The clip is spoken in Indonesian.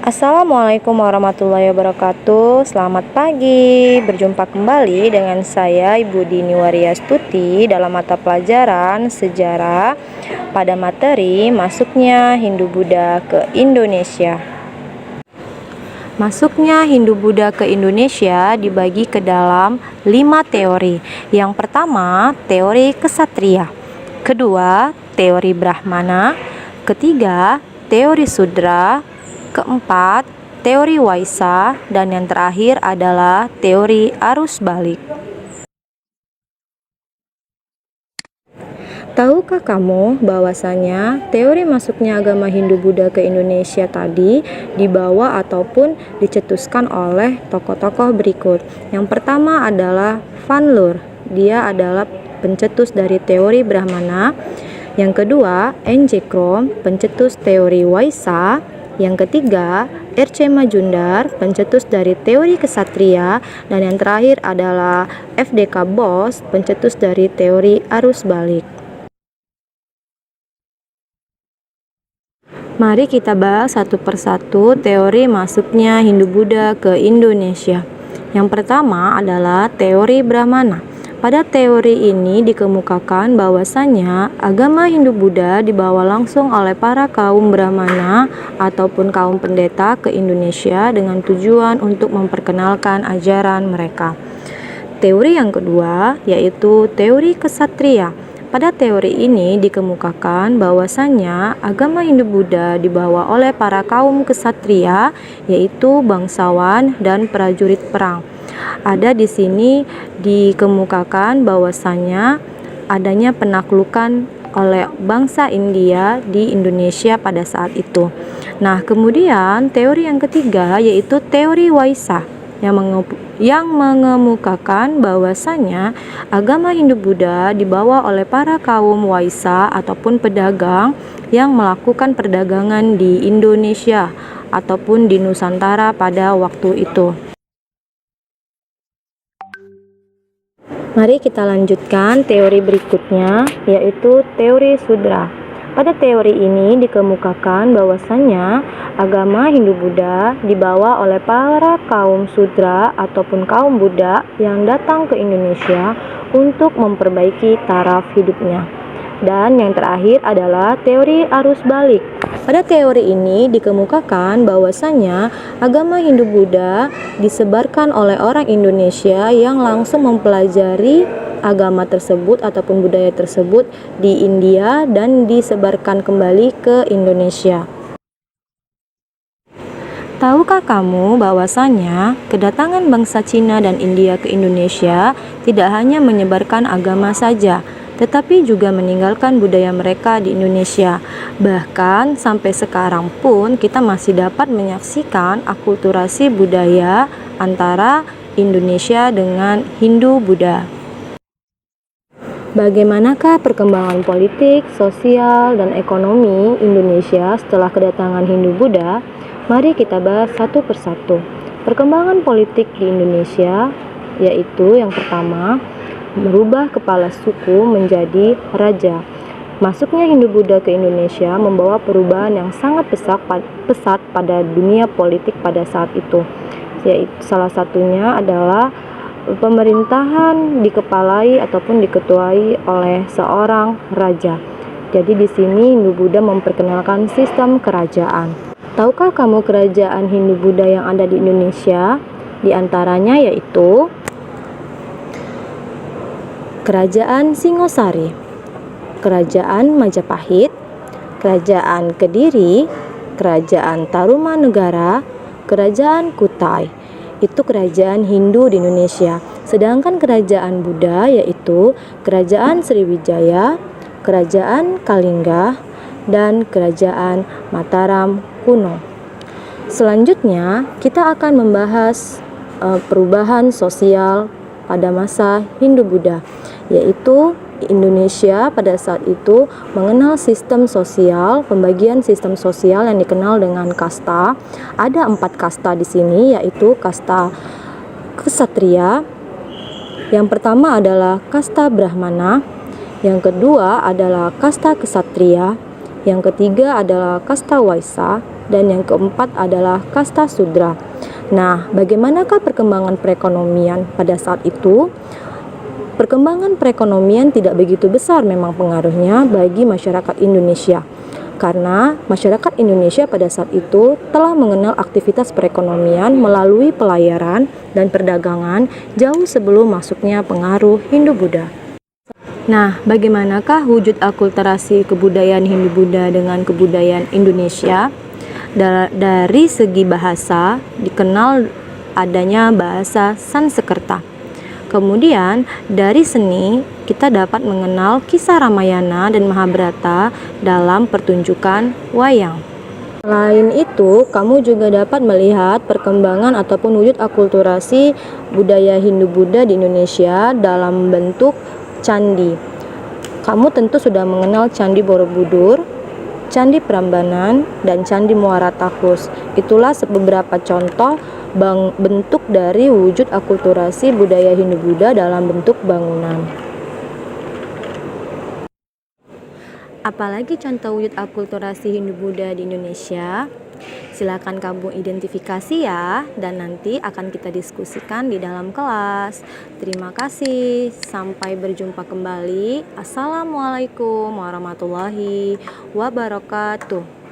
Assalamualaikum warahmatullahi wabarakatuh. Selamat pagi. Berjumpa kembali dengan saya Ibu Dini Waryastuti dalam mata pelajaran sejarah pada materi masuknya Hindu-Buddha ke Indonesia. Masuknya Hindu-Buddha ke Indonesia dibagi ke dalam 5 teori. Yang pertama, teori Ksatria. Kedua, teori Brahmana. Ketiga, teori Sudra. Keempat, teori Waisa. Dan yang terakhir adalah teori arus balik. Tahukah kamu bahwasanya teori masuknya agama Hindu-Buddha ke Indonesia tadi dibawa ataupun dicetuskan oleh tokoh-tokoh berikut. Yang pertama adalah Van Loor. Dia adalah pencetus dari teori Brahmana. Yang kedua, N.J. Krom, pencetus teori Waisa. Yang ketiga, R.C. Majumdar, pencetus dari teori Ksatria. Dan yang terakhir adalah F.D.K. Bose, pencetus dari teori arus balik. Mari kita bahas satu persatu teori masuknya Hindu-Buddha ke Indonesia. Yang pertama adalah teori Brahmana. Pada teori ini dikemukakan bahwasanya agama Hindu-Buddha dibawa langsung oleh para kaum Brahmana ataupun kaum pendeta ke Indonesia dengan tujuan untuk memperkenalkan ajaran mereka. Teori yang kedua yaitu teori Ksatria. Pada teori ini dikemukakan bahwasanya agama Hindu-Buddha dibawa oleh para kaum ksatria, yaitu bangsawan dan prajurit perang. Ada di sini dikemukakan bahwasanya adanya penaklukan oleh bangsa India di Indonesia pada saat itu. Nah, kemudian teori yang ketiga yaitu teori Waisa yang mengemukakan bahwasanya agama Hindu-Buddha dibawa oleh para kaum Waisa ataupun pedagang yang melakukan perdagangan di Indonesia ataupun di Nusantara pada waktu itu. Mari kita lanjutkan teori berikutnya, yaitu teori Sudra. Pada teori ini dikemukakan bahwasanya agama Hindu-Buddha dibawa oleh para kaum Sudra ataupun kaum Buddha yang datang ke Indonesia untuk memperbaiki taraf hidupnya. Dan yang terakhir adalah teori arus balik. Pada teori ini dikemukakan bahwasanya agama Hindu-Buddha disebarkan oleh orang Indonesia yang langsung mempelajari agama tersebut ataupun budaya tersebut di India dan disebarkan kembali ke Indonesia. Tahukah kamu bahwasanya kedatangan bangsa Cina dan India ke Indonesia tidak hanya menyebarkan agama saja, tetapi juga meninggalkan budaya mereka di Indonesia. Bahkan sampai sekarang pun kita masih dapat menyaksikan akulturasi budaya antara Indonesia dengan Hindu-Buddha. Bagaimanakah perkembangan politik, sosial, dan ekonomi Indonesia setelah kedatangan Hindu-Buddha? Mari kita bahas satu persatu. Perkembangan politik di Indonesia yaitu yang pertama, merubah kepala suku menjadi raja. Masuknya Hindu-Buddha ke Indonesia membawa perubahan yang sangat pesat pada dunia politik pada saat itu. Yaitu salah satunya adalah pemerintahan dikepalai ataupun diketuai oleh seorang raja. Jadi di sini Hindu-Buddha memperkenalkan sistem kerajaan. Tahukah kamu kerajaan Hindu-Buddha yang ada di Indonesia? Di antaranya yaitu Kerajaan Singosari, Kerajaan Majapahit, Kerajaan Kediri, Kerajaan Tarumanegara, Kerajaan Kutai. Itu kerajaan Hindu di Indonesia. Sedangkan kerajaan Buddha yaitu Kerajaan Sriwijaya, Kerajaan Kalingga, dan Kerajaan Mataram kuno. Selanjutnya kita akan membahas perubahan sosial pada masa Hindu-Buddha, yaitu Indonesia pada saat itu mengenal sistem sosial, pembagian sistem sosial yang dikenal dengan kasta. Ada 4 kasta di sini, yaitu kasta Ksatria. Yang pertama adalah kasta Brahmana, yang kedua adalah kasta Ksatria, yang ketiga adalah kasta Waisa, dan yang keempat adalah kasta Sudra. Nah, bagaimanakah perkembangan perekonomian pada saat itu? Perkembangan perekonomian tidak begitu besar memang pengaruhnya bagi masyarakat Indonesia, karena masyarakat Indonesia pada saat itu telah mengenal aktivitas perekonomian melalui pelayaran dan perdagangan jauh sebelum masuknya pengaruh Hindu-Buddha. Nah, bagaimanakah wujud akulturasi kebudayaan Hindu-Buddha dengan kebudayaan Indonesia? Dari segi bahasa, dikenal adanya bahasa Sanskerta. Kemudian, dari seni, kita dapat mengenal kisah Ramayana dan Mahabharata dalam pertunjukan wayang. Selain itu, kamu juga dapat melihat perkembangan ataupun wujud akulturasi budaya Hindu-Buddha di Indonesia dalam bentuk candi. Kamu tentu sudah mengenal Candi Borobudur, Candi Prambanan, dan Candi Muara Takus. Itulah beberapa contoh bentuk dari wujud akulturasi budaya Hindu-Buddha dalam bentuk bangunan. Apalagi contoh wujud akulturasi Hindu-Buddha di Indonesia? Silakan kamu identifikasi ya, dan nanti akan kita diskusikan di dalam kelas. Terima kasih, sampai berjumpa kembali. Assalamualaikum warahmatullahi wabarakatuh.